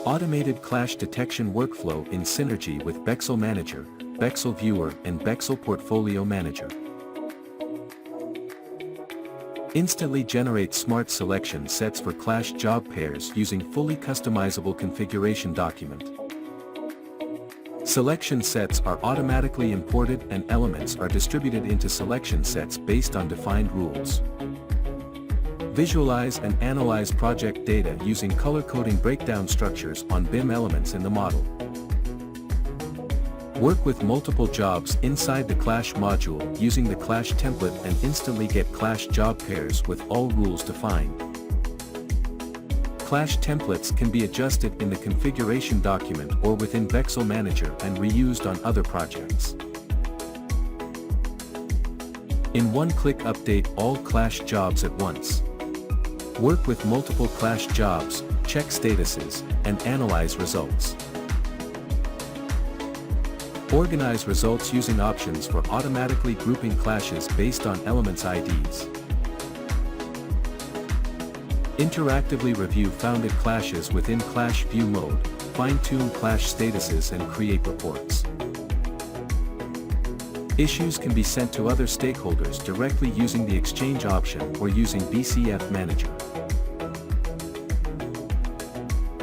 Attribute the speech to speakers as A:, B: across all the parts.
A: Automated clash detection workflow in synergy with BEXEL Manager, BEXEL Viewer and BEXEL Portfolio Manager. Instantly generate smart selection sets for clash job pairs using fully customizable configuration document. Selection sets are automatically imported and elements are distributed into selection sets based on defined rules. Visualize and analyze project data using color-coding breakdown structures on BIM elements in the model. Work with multiple jobs inside the Clash module using the Clash template and instantly get Clash job pairs with all rules defined. Clash templates can be adjusted in the configuration document or within BEXEL Manager and reused on other projects. In one click, update all Clash jobs at once. Work with multiple Clash jobs, check statuses, and analyze results. Organize results using options for automatically grouping clashes based on elements IDs. Interactively review founded clashes within Clash View mode, fine-tune Clash statuses and create reports. Issues can be sent to other stakeholders directly using the Exchange option or using BCF Manager.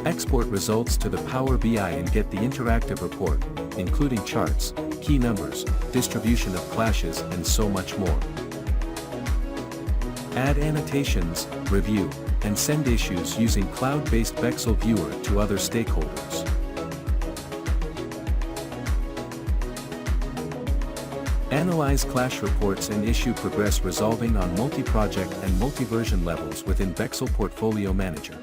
A: Export results to the Power BI and get the interactive report, including charts, key numbers, distribution of clashes and so much more. Add annotations, review, and send issues using cloud-based BEXEL Viewer to other stakeholders. Analyze Clash reports and issue progress resolving on multi-project and multi-version levels within BEXEL Portfolio Manager.